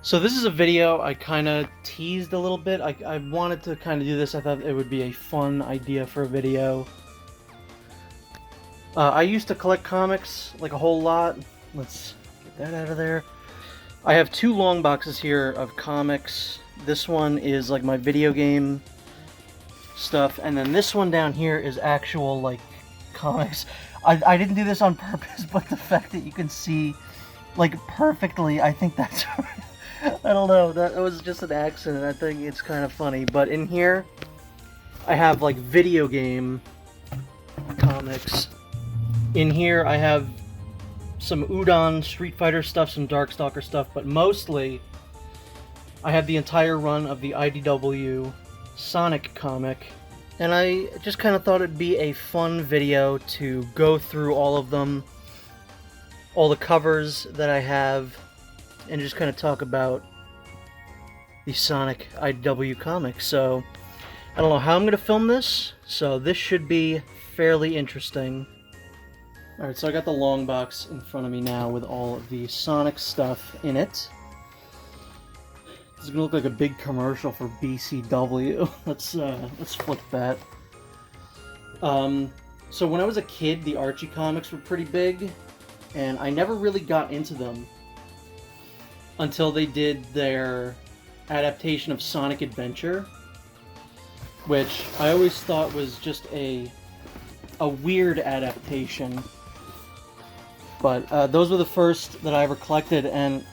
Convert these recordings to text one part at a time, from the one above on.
So this is a video I kind of teased a little bit. I wanted to kind of do this. I thought it would be a fun idea for a video. I used to collect comics, like a whole lot. Let's get that out of there. I have two long boxes here of comics. This one is like my video game stuff, and then this one down here is actual like comics. I didn't do this on purpose, but the fact that you can see like perfectly, I think that's I don't know, that was just an accident. I think it's kind of funny. But in here I have like video game comics. In here I have some Udon Street Fighter stuff, some Darkstalker stuff, but mostly I have the entire run of the IDW Sonic comic. And I just kind of thought it'd be a fun video to go through all of them, all the covers that I have, and just kind of talk about the Sonic IDW comic. So, I don't know how I'm going to film this, so this should be fairly interesting. Alright, so I got the long box in front of me now with all of the Sonic stuff in it. This is going to look like a big commercial for BCW. Let's flip that. So when I was a kid, the Archie comics were pretty big, and I never really got into them until they did their adaptation of Sonic Adventure, which I always thought was just a weird adaptation. But those were the first that I ever collected, and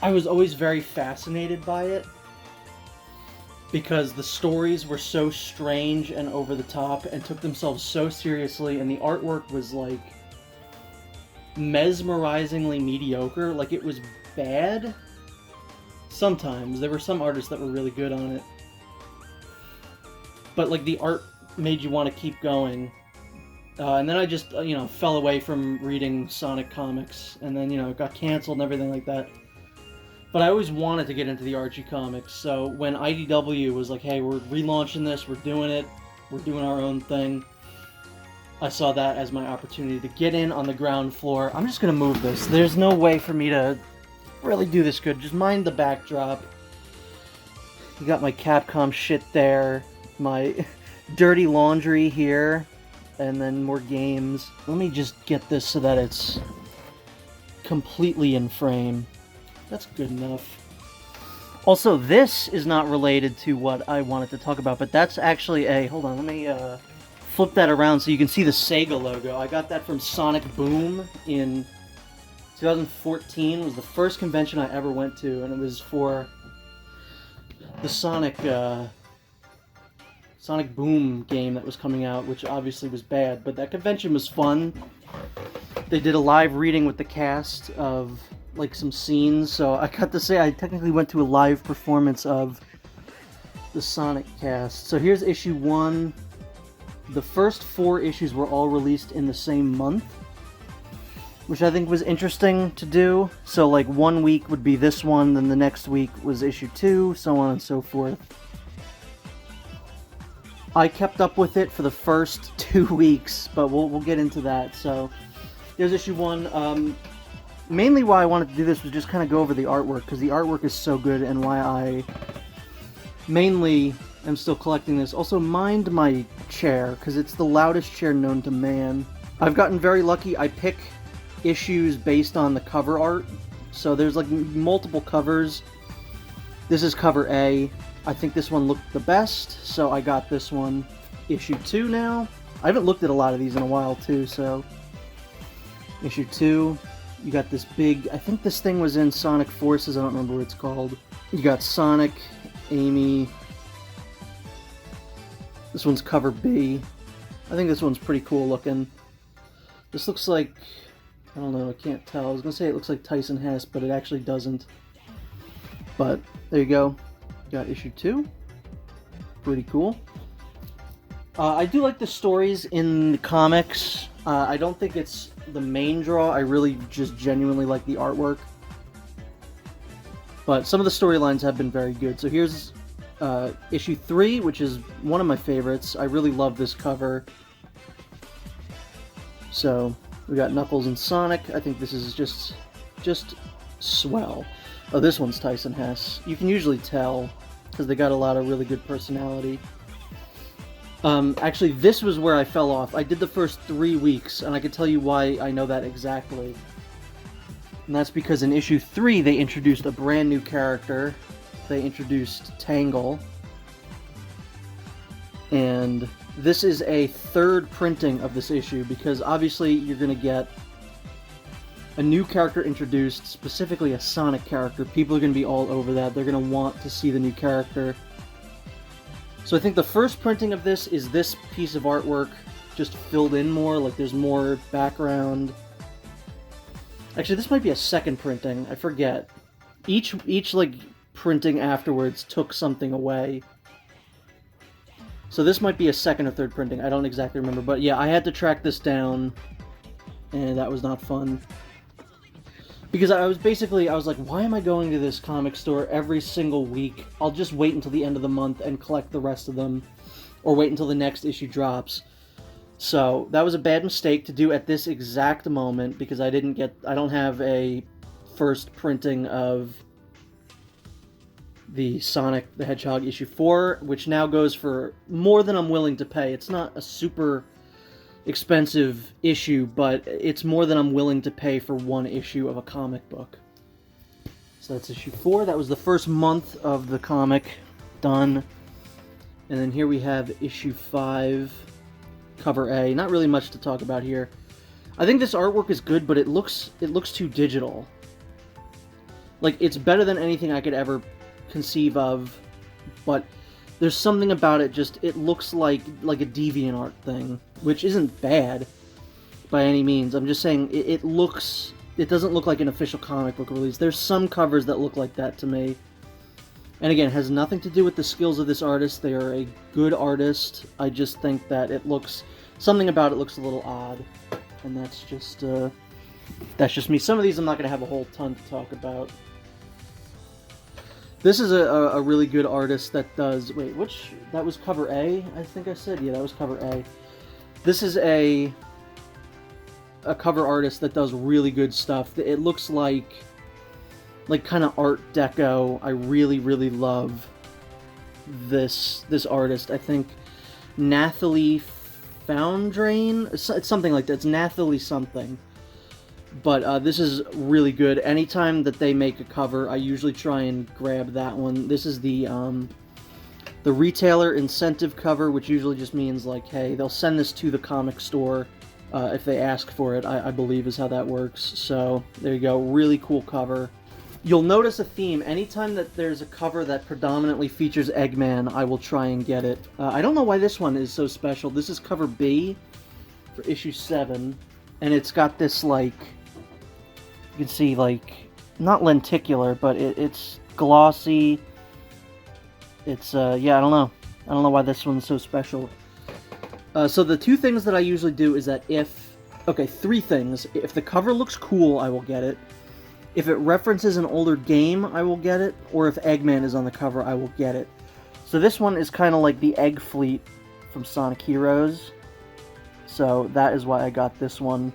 I was always very fascinated by it because the stories were so strange and over the top and took themselves so seriously, and the artwork was like mesmerizingly mediocre. Like, it was bad sometimes. There were some artists that were really good on it, but like the art made you want to keep going. And then I just fell away from reading Sonic comics, and then it got canceled and everything like that. But I always wanted to get into the Archie comics, so when IDW was like, hey, we're relaunching this, we're doing it, we're doing our own thing, I saw that as my opportunity to get in on the ground floor. I'm just going to move this. There's no way for me to really do this good. Just mind the backdrop. You got my Capcom shit there, my dirty laundry here, and then more games. Let me just get this so that it's completely in frame. That's good enough. Also, this is not related to what I wanted to talk about, but that's actually a... Hold on, let me flip that around so you can see the Sega logo. I got that from Sonic Boom in 2014. It was the first convention I ever went to, and it was for the Sonic Boom game that was coming out, which obviously was bad, but that convention was fun. They did a live reading with the cast of like some scenes, so I got to say I technically went to a live performance of the Sonic cast. So here's issue 1. The first 4 issues were all released in the same month, which I think was interesting to do. So like 1 week would be this one, then the next week was issue 2, so on and so forth. I kept up with it for the first 2 weeks, but we'll get into that. So here's issue 1. Mainly why I wanted to do this was just kind of go over the artwork, because the artwork is so good, and why I mainly am still collecting this. Also, mind my chair, because it's the loudest chair known to man. I've gotten very lucky. I pick issues based on the cover art, so there's like multiple covers. This is cover A. I think this one looked the best, so I got this one. Issue 2 now. I haven't looked at a lot of these in a while too, so issue 2. You got this big, I think this thing was in Sonic Forces, I don't remember what it's called. You got Sonic, Amy. This one's cover B. I think this one's pretty cool looking. This looks like, I don't know, I can't tell. I was going to say it looks like Tyson Hess, but it actually doesn't. But there you go. You got issue 2. Pretty cool. I do like the stories in the comics. I don't think it's the main draw. I really just genuinely like the artwork. But some of the storylines have been very good. So here's issue 3, which is one of my favorites. I really love this cover. So we got Knuckles and Sonic. I think this is just swell. Oh, this one's Tyson Hess. You can usually tell, because they got a lot of really good personality. Actually, this was where I fell off. I did the first 3 weeks, and I can tell you why I know that exactly. And that's because in issue 3, they introduced a brand new character. They introduced Tangle. And this is a third printing of this issue, because obviously you're going to get a new character introduced, specifically a Sonic character. People are going to be all over that. They're going to want to see the new character. So I think the first printing of this is this piece of artwork just filled in more, like there's more background. Actually, this might be a second printing, I forget. Each like printing afterwards took something away. So this might be a second or third printing, I don't exactly remember, but yeah, I had to track this down, and that was not fun. Because I was like, why am I going to this comic store every single week? I'll just wait until the end of the month and collect the rest of them, or wait until the next issue drops. So that was a bad mistake to do at this exact moment, because I don't have a first printing of the Sonic the Hedgehog issue 4, which now goes for more than I'm willing to pay. It's not a super expensive issue, but it's more than I'm willing to pay for one issue of a comic book. So that's issue 4. That was the first month of the comic done. And then here we have issue 5, cover A. Not really much to talk about here. I think this artwork is good, but it looks too digital. Like, it's better than anything I could ever conceive of, but there's something about it, just it looks like a DeviantArt thing, which isn't bad by any means. I'm just saying it doesn't look like an official comic book release. There's some covers that look like that to me. And again, it has nothing to do with the skills of this artist. They are a good artist. I just think that something about it looks a little odd. And that's just me. Some of these I'm not going to have a whole ton to talk about. This is a really good artist that does... Wait, that was cover A, I think I said? Yeah, that was cover A. This is a cover artist that does really good stuff. It looks like kind of Art Deco. I really, really love this artist. I think Nathalie Foundrain? It's something like that. It's Nathalie something. But this is really good. Anytime that they make a cover, I usually try and grab that one. This is the retailer incentive cover, which usually just means, like, hey, they'll send this to the comic store if they ask for it, I believe is how that works. So, there you go. Really cool cover. You'll notice a theme. Anytime that there's a cover that predominantly features Eggman, I will try and get it. I don't know why this one is so special. This is cover B for issue 7, and it's got this, like... You can see, like, not lenticular, but it's glossy. It's, yeah, I don't know. I don't know why this one's so special. So the two things that I usually do is that three things. If the cover looks cool, I will get it. If it references an older game, I will get it. Or if Eggman is on the cover, I will get it. So this one is kind of like the Egg Fleet from Sonic Heroes. So that is why I got this one.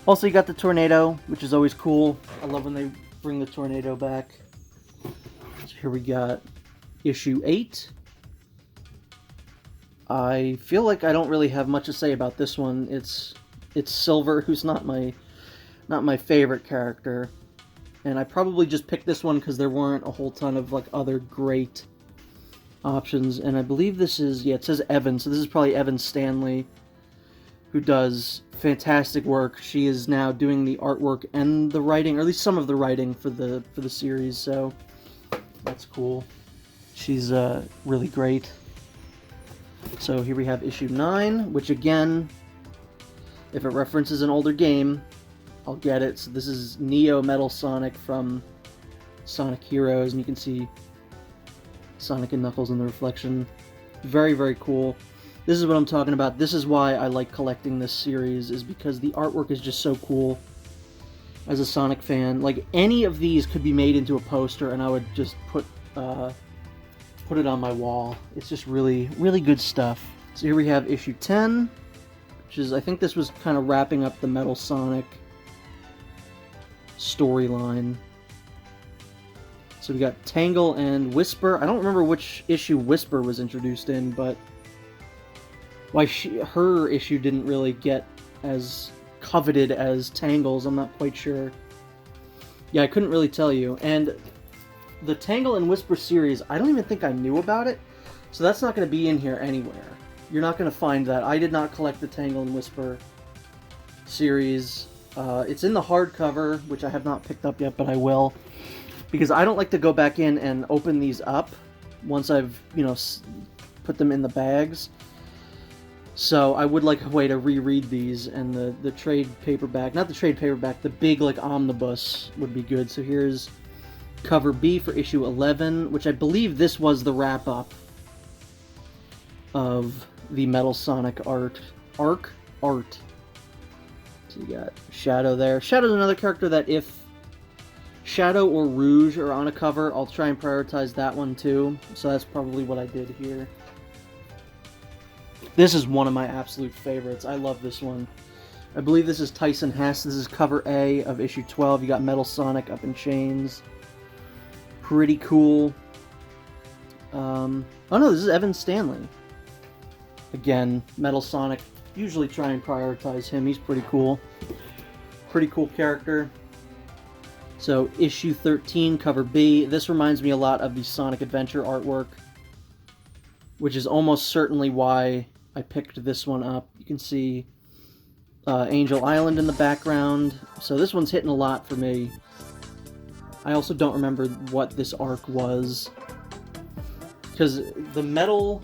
Also, you got the tornado, which is always cool. I love when they bring the tornado back. So here we got issue 8. I feel like I don't really have much to say about this one. It's Silver, who's not my favorite character, and I probably just picked this one because there weren't a whole ton of other great options. And I believe this is, yeah, it says Evan, so this is probably Evan Stanley, who does fantastic work. She is now doing the artwork and the writing, or at least some of the writing for the series, so that's cool. She's really great. So here we have issue 9, which again, if it references an older game, I'll get it. So this is Neo Metal Sonic from Sonic Heroes, and you can see Sonic and Knuckles in the reflection. Very, very cool. This is what I'm talking about. This is why I like collecting this series, is because the artwork is just so cool. As a Sonic fan, like, any of these could be made into a poster, and I would just put it on my wall. It's just really, really good stuff. So here we have issue 10, which is, I think this was kind of wrapping up the Metal Sonic storyline. So we got Tangle and Whisper. I don't remember which issue Whisper was introduced in, but why her issue didn't really get as coveted as Tangle's, I'm not quite sure. Yeah, I couldn't really tell you. And the Tangle and Whisper series, I don't even think I knew about it, so that's not going to be in here anywhere. You're not going to find that. I did not collect the Tangle and Whisper series. It's in the hardcover, which I have not picked up yet, but I will. Because I don't like to go back in and open these up once I've, put them in the bags. So I would like a way to reread these, and the trade paperback, not the trade paperback, the big, omnibus would be good. So here's cover B for issue 11, which I believe this was the wrap-up of the Metal Sonic arc. So you got Shadow there. Shadow's another character that if Shadow or Rouge are on a cover, I'll try and prioritize that one too. So that's probably what I did here. This is one of my absolute favorites. I love this one. I believe this is Tyson Hess. This is cover A of issue 12. You got Metal Sonic up in chains. Pretty cool. Oh no, this is Evan Stanley. Again, Metal Sonic. Usually try and prioritize him. He's pretty cool. Pretty cool character. So, issue 13, cover B. This reminds me a lot of the Sonic Adventure artwork, which is almost certainly why I picked this one up. You can see Angel Island in the background. So this one's hitting a lot for me. I also don't remember what this arc was, because the Metal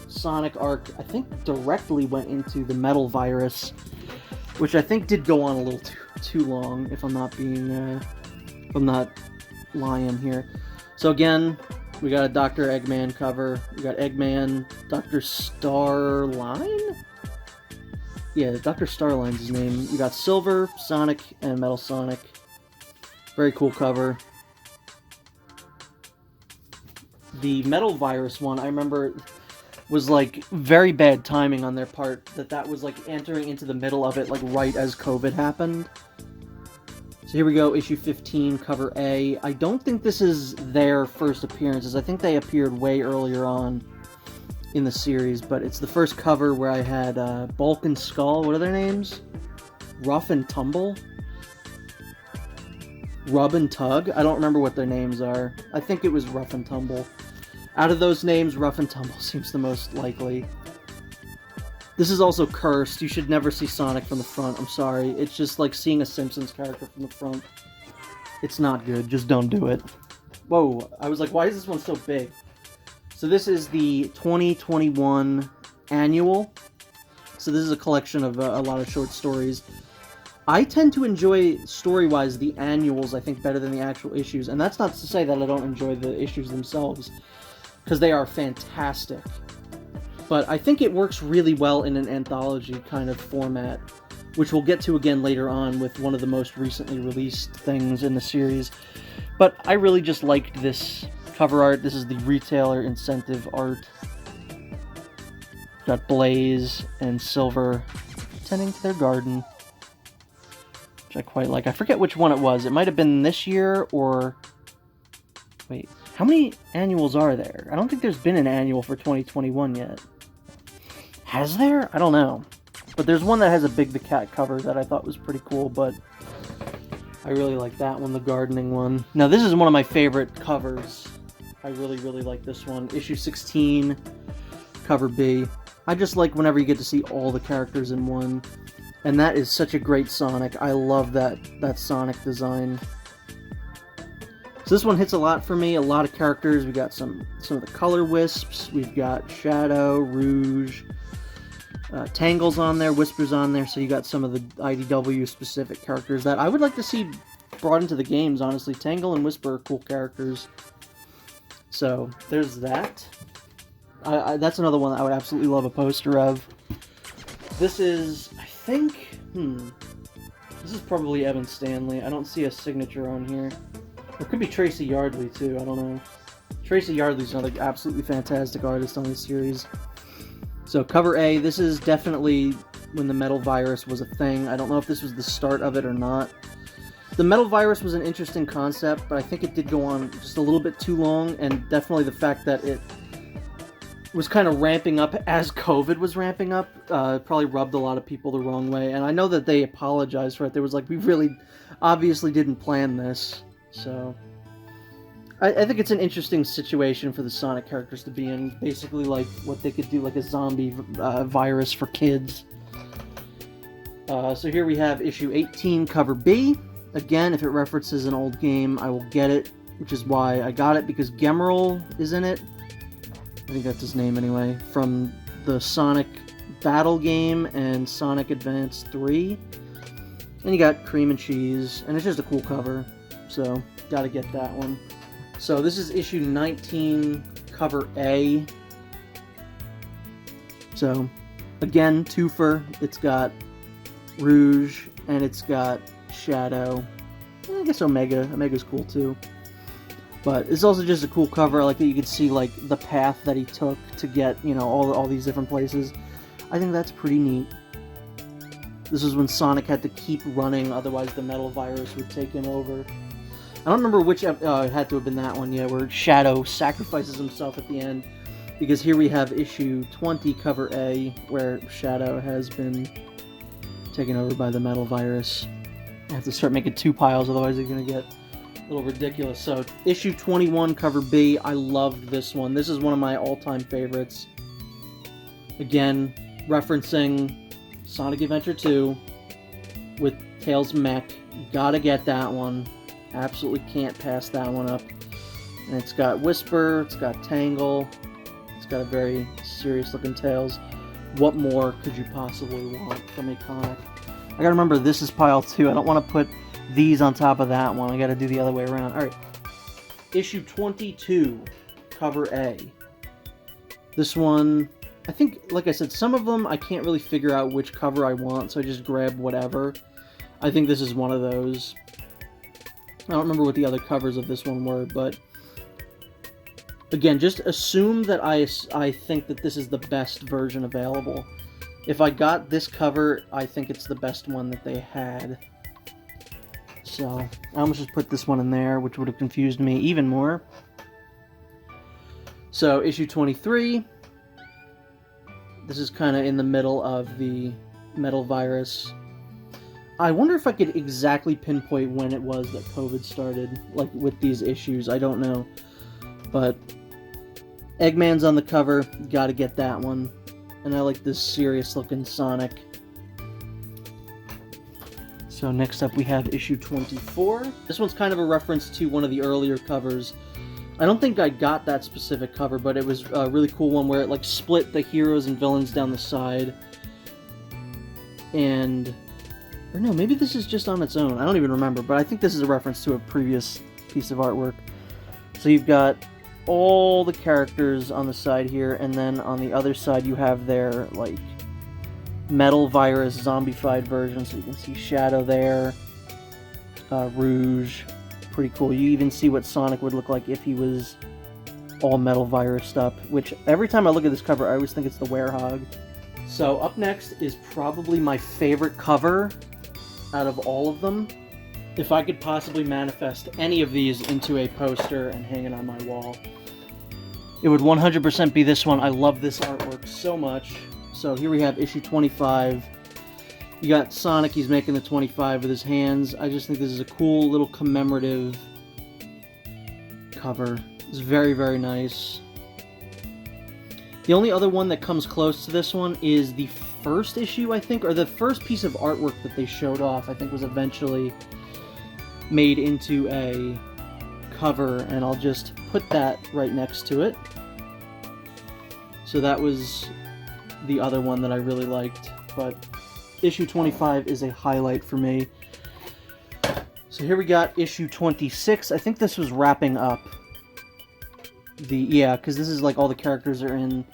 Sonic arc, I think, directly went into the Metal Virus, which I think did go on a little too long, if I'm not being... I'm not lying here. So again, we got a Dr. Eggman cover. We got Eggman, Dr. Starline? Yeah, Dr. Starline's his name. You got Silver, Sonic, and Metal Sonic. Very cool cover. The Metal Virus one, I remember, was very bad timing on their part. That was entering into the middle of it, right as COVID happened. So here we go, issue 15, cover A. I don't think this is their first appearances. I think they appeared way earlier on in the series, but it's the first cover where I had Bulk and Skull. What are their names? Rough and Tumble? Rub and Tug? I don't remember what their names are. I think it was Rough and Tumble. Out of those names, Rough and Tumble seems the most likely. This is also cursed. You should never see Sonic from the front. I'm sorry. It's just like seeing a Simpsons character from the front. It's not good. Just don't do it. Whoa. I was like, why is this one so big? So this is the 2021 annual. So this is a collection of a lot of short stories. I tend to enjoy, story-wise, the annuals, I think, better than the actual issues. And that's not to say that I don't enjoy the issues themselves, because they are fantastic. But I think it works really well in an anthology kind of format, which we'll get to again later on with one of the most recently released things in the series. But I really just liked this cover art. This is the retailer incentive art. Got Blaze and Silver tending to their garden, which I quite like. I forget which one it was. It might have been this year or... Wait, how many annuals are there? I don't think there's been an annual for 2021 yet. Has there? I don't know. But there's one that has a Big the Cat cover that I thought was pretty cool, but I really like that one, the gardening one. Now, this is one of my favorite covers. I really, really like this one. Issue 16, cover B. I just like whenever you get to see all the characters in one. And that is such a great Sonic. I love that Sonic design. So this one hits a lot for me. A lot of characters. We got some of the color wisps. We've got Shadow, Rouge, Tangle's on there, Whisper's on there. So you got some of the IDW specific characters that I would like to see brought into the games, honestly. Tangle and Whisper are cool characters. So there's that. That's another one that I would absolutely love a poster of. This is, I think, this is probably Evan Stanley. I don't see a signature on here. It could be Tracy Yardley, too. I don't know. Tracy Yardley's another absolutely fantastic artist on this series. So, cover A. This is definitely when the Metal Virus was a thing. I don't know if this was the start of it or not. The metal virus was an interesting concept, but I think it did go on just a little bit too long, and definitely the fact that it was kind of ramping up as COVID was ramping up probably rubbed a lot of people the wrong way. And I know that they apologized for it. They was like, we really obviously didn't plan this. So I think it's an interesting situation for the Sonic characters to be in. Basically like what they could do, like a zombie virus for kids. So here we have issue 18, cover B. Again, if it references an old game, I will get it, which is why I got it, because Gemerl is in it. I think that's his name anyway, from the Sonic Battle game and Sonic Advance 3. And you got cream and cheese, and it's just a cool cover, so gotta get that one. So this is issue 19, cover A. So, again, twofer. It's got Rouge, and it's got Shadow. And I guess Omega. Omega's cool too. But it's also just a cool cover. I like that you can see like the path that he took to get, you know, all these different places. I think that's pretty neat. This is when Sonic had to keep running, otherwise the metal virus would take him over. I don't remember which, it had to have been that one, yeah, where Shadow sacrifices himself at the end. Because here we have issue 20, cover A, where Shadow has been taken over by the metal virus. I have to start making two piles, otherwise they're going to get a little ridiculous. So, issue 21, cover B. I loved this one. This is one of my all-time favorites. Again, referencing Sonic Adventure 2 with Tails Mech. Gotta get that one. Absolutely can't pass that one up. And it's got Whisper, it's got Tangle, it's got a very serious-looking Tails. What more could you possibly want from a comic? I gotta remember, this is pile 2. I don't want to put these on top of that one. I gotta do the other way around. Alright. Issue 22, cover A. This one, I think, like I said, some of them I can't really figure out which cover I want, so I just grab whatever. I think this is one of those. I don't remember what the other covers of this one were, but again, just assume that I think that this is the best version available. If I got this cover, I think it's the best one that they had. So, I almost just put this one in there, which would have confused me even more. So, issue 23. This is kind of in the middle of the metal virus. I wonder if I could exactly pinpoint when it was that COVID started, like, with these issues. I don't know. But Eggman's on the cover. Gotta get that one. And I like this serious-looking Sonic. So next up we have issue 24. This one's kind of a reference to one of the earlier covers. I don't think I got that specific cover, but it was a really cool one where it like split the heroes and villains down the side. And, or no, maybe this is just on its own. I don't even remember, but I think this is a reference to a previous piece of artwork. So you've got all the characters on the side here, and then on the other side you have their like metal virus zombified version, so you can see Shadow there, Rouge, pretty cool. You even see what Sonic would look like if he was all metal virused up, which every time I look at this cover I always think it's the Werehog. So up next is probably my favorite cover out of all of them. If I could possibly manifest any of these into a poster and hang it on my wall, it would 100% be this one. I love this artwork so much. So here we have issue 25. You got Sonic, he's making the 25 with his hands. I just think this is a cool little commemorative cover. It's very, very nice. The only other one that comes close to this one is the first issue, I think, or the first piece of artwork that they showed off, I think was eventually made into a cover, and I'll just put that right next to it. So that was the other one that I really liked, but issue 25 is a highlight for me. So here we got issue 26. I think this was wrapping up the, yeah, because this is like all the characters are in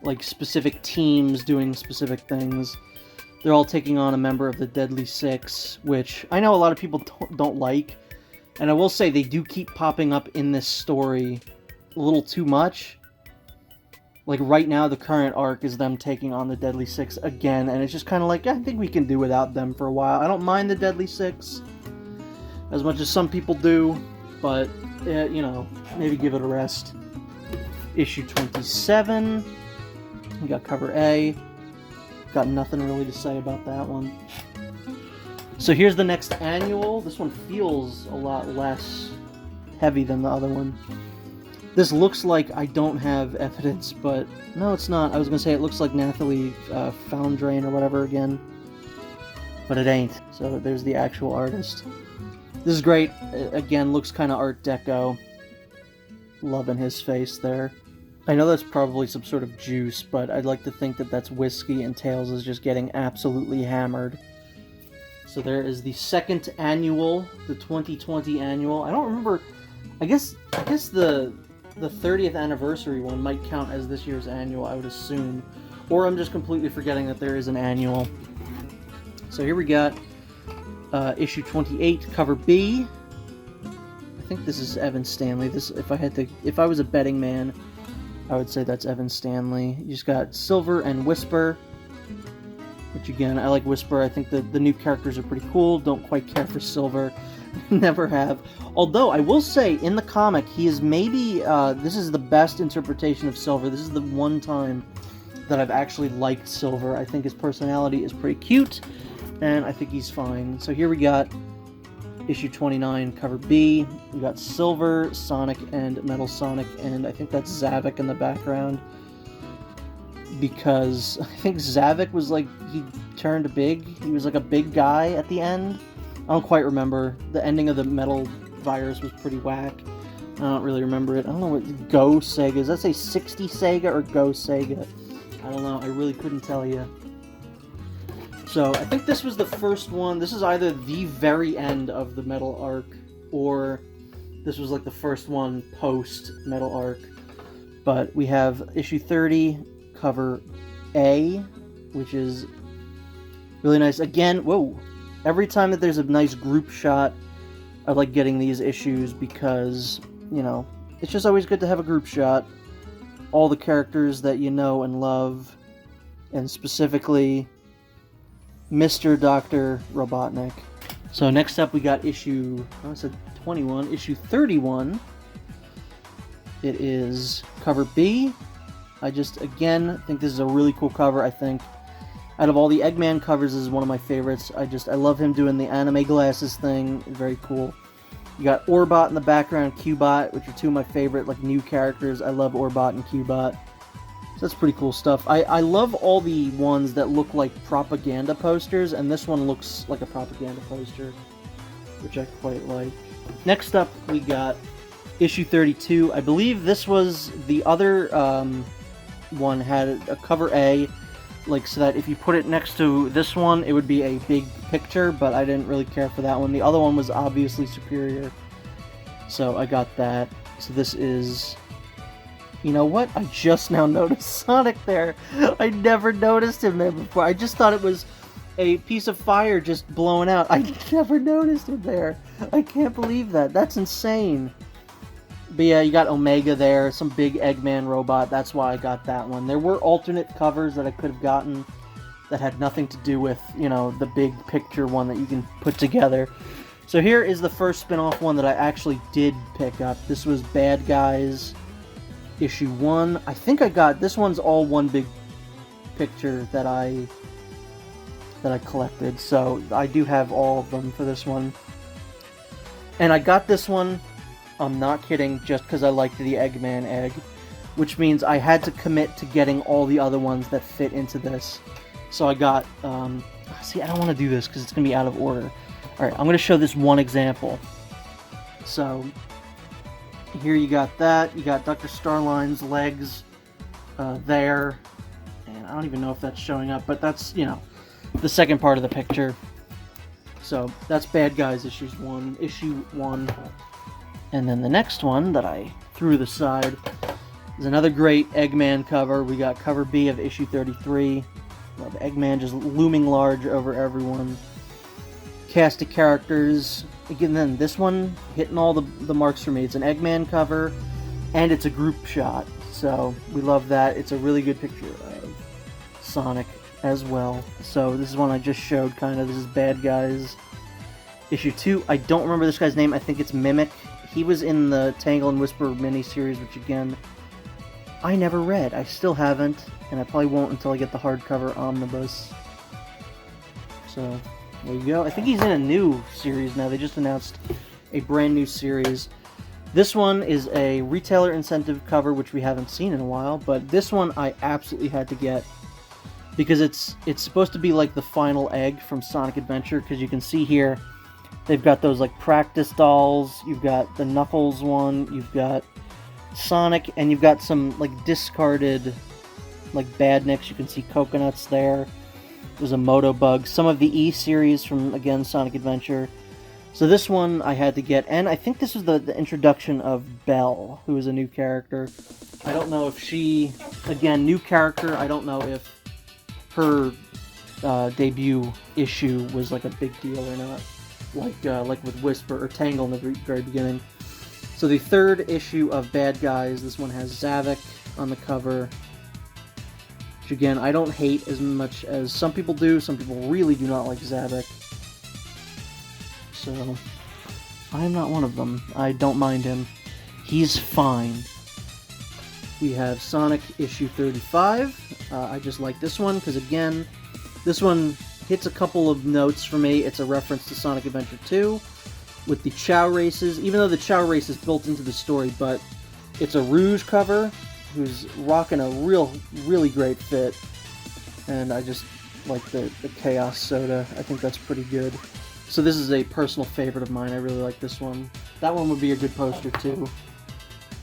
like specific teams doing specific things. They're all taking on a member of the Deadly Six, which I know a lot of people don't like, and I will say they do keep popping up in this story a little too much. Like right now, the current arc is them taking on the Deadly Six again, and it's just kind of like, I think we can do without them for a while. I don't mind the Deadly Six, as much as some people do, but, you know, maybe give it a rest. Issue 27. We got cover A. Got nothing really to say about that one. So here's the next annual. This one feels a lot less heavy than the other one. This looks like I don't have evidence, but no, it's not. I was going to say it looks like Nathalie Foundrain or whatever again, but it ain't. So there's the actual artist. This is great. Again, looks kind of Art Deco. Loving his face there. I know that's probably some sort of juice, but I'd like to think that that's whiskey and Tails is just getting absolutely hammered. So there is the second annual, the 2020 annual. I don't remember. I guess the 30th anniversary one might count as this year's annual, I would assume. Or I'm just completely forgetting that there is an annual. So here we got issue 28, cover B. I think this is Evan Stanley. This, if I was a betting man, I would say that's Evan Stanley. You just got Silver and Whisper. Which again, I like Whisper. I think the new characters are pretty cool. Don't quite care for Silver. Never have. Although, I will say, in the comic, he is maybe, this is the best interpretation of Silver. This is the one time that I've actually liked Silver. I think his personality is pretty cute, and I think he's fine. So here we got issue 29, cover B. We got Silver, Sonic, and Metal Sonic, and I think that's Zavik in the background. Because I think Zavik was like, he turned big. He was like a big guy at the end. I don't quite remember. The ending of the Metal Virus was pretty whack. I don't really remember it. I don't know what Go Sega. Does that say 60 Sega or Go Sega? I don't know. I really couldn't tell you. So I think this was the first one. This is either the very end of the Metal arc, or this was like the first one post Metal arc. But we have issue 30, cover A, which is really nice. Again, whoa. Every time that there's a nice group shot, I like getting these issues because, you know, it's just always good to have a group shot. All the characters that you know and love, and specifically Mr. Dr. Robotnik. So next up we got issue, I said 21, issue 31. It is cover B. I just, again, think this is a really cool cover, I think. Out of all the Eggman covers, this is one of my favorites. I love him doing the anime glasses thing. Very cool. You got Orbot in the background, Cubot, which are two of my favorite, like, new characters. I love Orbot and Cubot. So that's pretty cool stuff. I love all the ones that look like propaganda posters, and this one looks like a propaganda poster, which I quite like. Next up, we got issue 32. I believe this was the other one had a cover A, like, so that if you put it next to this one, it would be a big picture, but I didn't really care for that one. The other one was obviously superior, so I got that. So this is... You know what? I just now noticed Sonic there. I never noticed him there before. I just thought it was a piece of fire just blowing out. I never noticed him there. I can't believe that. That's insane. But yeah, you got Omega there, some big Eggman robot. That's why I got that one. There were alternate covers that I could have gotten that had nothing to do with, you know, the big picture one that you can put together. So here is the first spin-off one that I actually did pick up. This was Bad Guys issue 1. I think I got, this one's all one big picture that I collected. So I do have all of them for this one. And I got this one, I'm not kidding, just because I liked the Eggman egg, which means I had to commit to getting all the other ones that fit into this. So I got, see, I don't want to do this because it's going to be out of order. Alright, I'm going to show this one example. So, here you got that. You got Dr. Starline's legs there. And I don't even know if that's showing up, but that's, you know, the second part of the picture. So, that's Bad Guys issue 1. And then the next one that I threw to the side is another great Eggman cover. We got cover B of issue 33. Love Eggman just looming large over everyone. Cast of characters. Again, then this one hitting all the marks for me. It's an Eggman cover, and it's a group shot. So we love that. It's a really good picture of Sonic as well. So this is one I just showed, kind of. This is Bad Guys Issue 2, I don't remember this guy's name. I think it's Mimic. He was in the Tangle and Whisper miniseries, which again, I never read. I still haven't, and I probably won't until I get the hardcover omnibus. So, there you go. I think he's in a new series now. They just announced a brand new series. This one is a retailer incentive cover, which we haven't seen in a while, but this one I absolutely had to get because it's supposed to be like the final egg from Sonic Adventure, because you can see here they've got those like practice dolls, you've got the Knuckles one, you've got Sonic, and you've got some like discarded like badniks. You can see coconuts there. There's a Motobug, some of the E series from, again, Sonic Adventure. So this one I had to get, and I think this was the introduction of Belle, who is a new character. I don't know if she, again, new character, I don't know if her debut issue was like a big deal or not, like with Whisper or Tangle in the very beginning. So the third issue of Bad Guys, this one has Zavik on the cover, which again, I don't hate as much as some people do. Some people really do not like Zavik. So, I am not one of them. I don't mind him. He's fine. We have Sonic issue 35. I just like this one because, again, this one hits a couple of notes for me. It's a reference to Sonic Adventure 2 with the Chow races, even though the Chow race is built into the story, but it's a Rouge cover who's rocking a really great fit. And I just like the Chaos Soda. I think that's pretty good. So this is a personal favorite of mine. I really like this one. That one would be a good poster too.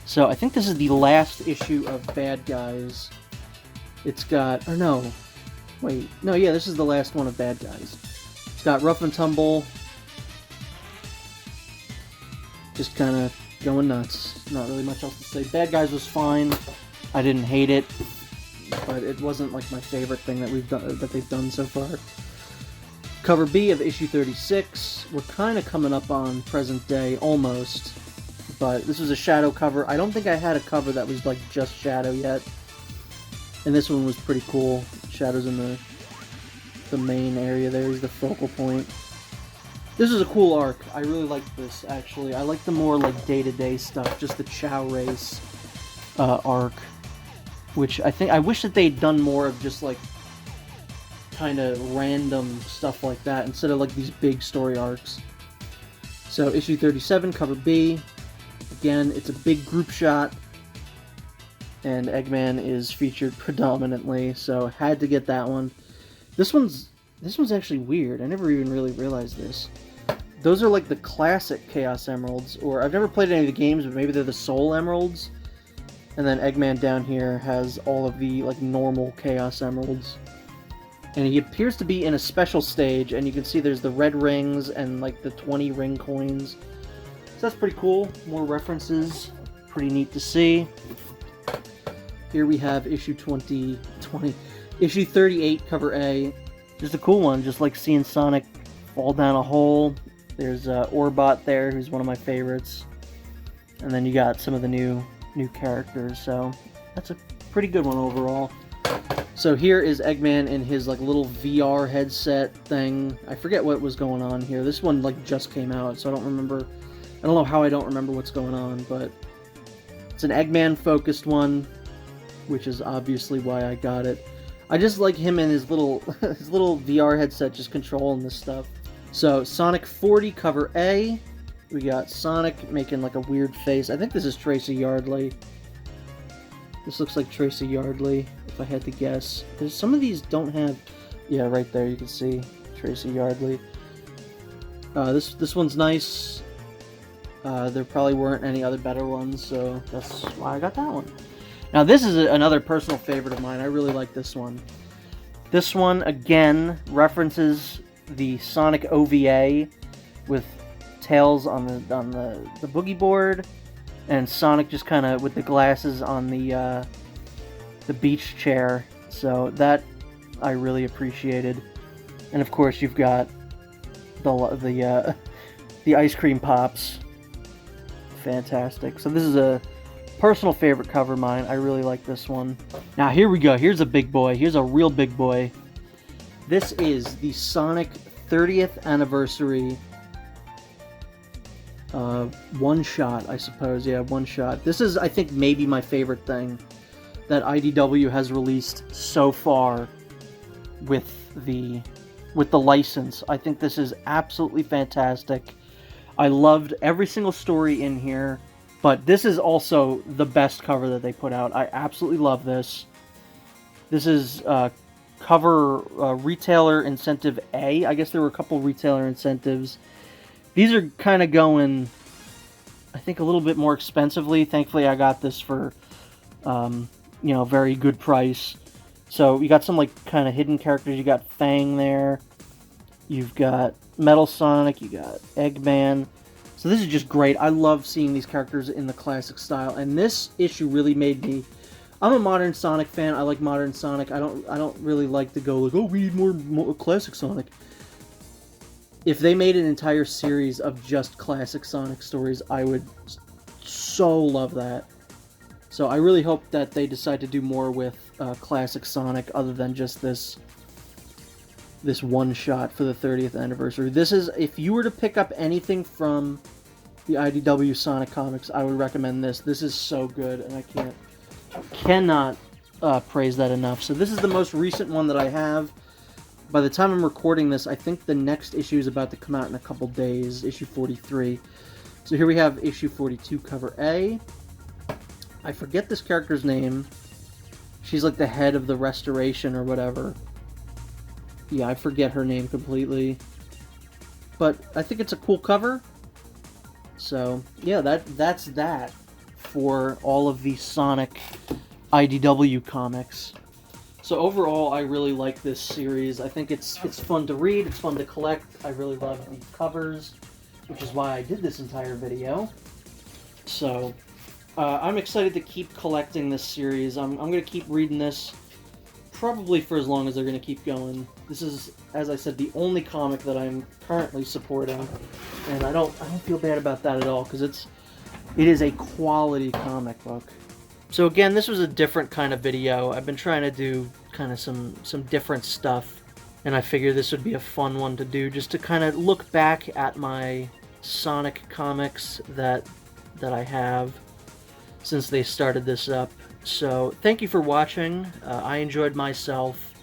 So I think this is the last issue of Bad Guys. It's got, or no, wait, no, yeah, this is the last one of Bad Guys. It's got Rough and Tumble, just kind of going nuts. Not really much else to say. Bad Guys was fine. I didn't hate it, but it wasn't like my favorite thing that they've done so far. Cover B of issue 36. We're kind of coming up on present day, almost. But this was a Shadow cover. I don't think I had a cover that was like just Shadow yet. And this one was pretty cool. Shadow's in the main area there. He's the focal point. This is a cool arc. I really like this, actually. I like the more like day-to-day stuff. Just the Chow Race arc. Which I wish that they'd done more of just like kind of random stuff like that instead of like these big story arcs. So issue 37, cover B. Again, it's a big group shot, and Eggman is featured predominantly, so had to get that one. This one's actually weird. I never even really realized this. Those are like the classic Chaos Emeralds, or I've never played any of the games, but maybe they're the Soul Emeralds. And then Eggman down here has all of the like normal Chaos Emeralds. And he appears to be in a special stage, and you can see there's the red rings and like the 20 ring coins. So that's pretty cool. More references. Pretty neat to see. Here we have issue 20, issue 38, cover A. Just a cool one, just like seeing Sonic fall down a hole. There's Orbot there, who's one of my favorites. And then you got some of the new characters, so that's a pretty good one overall. So here is Eggman in his like little VR headset thing. I forget what was going on here. This one like just came out, so I don't know how I don't remember what's going on, but it's an Eggman focused one, which is obviously why I got it. I just like him in his little VR headset just controlling this stuff. So Sonic 40 cover A. We got Sonic making like a weird face. I think this is Tracy Yardley. This looks like Tracy Yardley, if I had to guess. There's some of these don't have... Yeah, right there you can see Tracy Yardley. This one's nice. There probably weren't any other better ones, so that's why I got that one. Now this is another personal favorite of mine. I really like this one. This one, again, references the Sonic OVA with Tails on the boogie board, and Sonic just kind of with the glasses on the beach chair. So that I really appreciated. And of course you've got the ice cream pops. Fantastic. So this is a personal favorite cover of mine. I really like this one. Now here we go. Here's a big boy. Here's a real big boy. This is the Sonic 30th anniversary one shot, I suppose. Yeah, one shot. This is, I think, maybe my favorite thing that IDW has released so far with the license. I think this is absolutely fantastic. I loved every single story in here, but this is also the best cover that they put out. I absolutely love this. This is cover retailer incentive A. I guess there were a couple retailer incentives. These are kind of going, I think, a little bit more expensively. Thankfully, I got this for, very good price. So you got some like kind of hidden characters. You got Fang there. You've got Metal Sonic. You got Eggman. So this is just great. I love seeing these characters in the classic style, and this issue really made me. I'm a modern Sonic fan. I like modern Sonic. I don't really like to go like, oh, we need more classic Sonic. If they made an entire series of just classic Sonic stories, I would so love that. So I really hope that they decide to do more with classic Sonic other than just this one shot for the 30th anniversary. This is, if you were to pick up anything from the IDW Sonic comics, I would recommend this. This is so good, and I cannot praise that enough. So this is the most recent one that I have. By the time I'm recording this, I think the next issue is about to come out in a couple days, issue 43. So here we have issue 42, cover A. I forget this character's name. She's like the head of the restoration or whatever. Yeah, I forget her name completely. But I think it's a cool cover. So, yeah, that's that for all of the Sonic IDW comics. So overall, I really like this series. I think it's fun to read, it's fun to collect. I really love the covers, which is why I did this entire video. So, I'm excited to keep collecting this series. I'm going to keep reading this probably for as long as they're going to keep going. This is, as I said, the only comic that I'm currently supporting, and I don't feel bad about that at all, because it is a quality comic book. So again, this was a different kind of video. I've been trying to do kind of some different stuff, and I figured this would be a fun one to do, just to kind of look back at my Sonic comics that I have since they started this up. So thank you for watching. I enjoyed myself,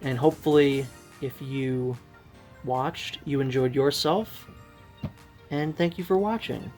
and hopefully if you watched, you enjoyed yourself, and thank you for watching.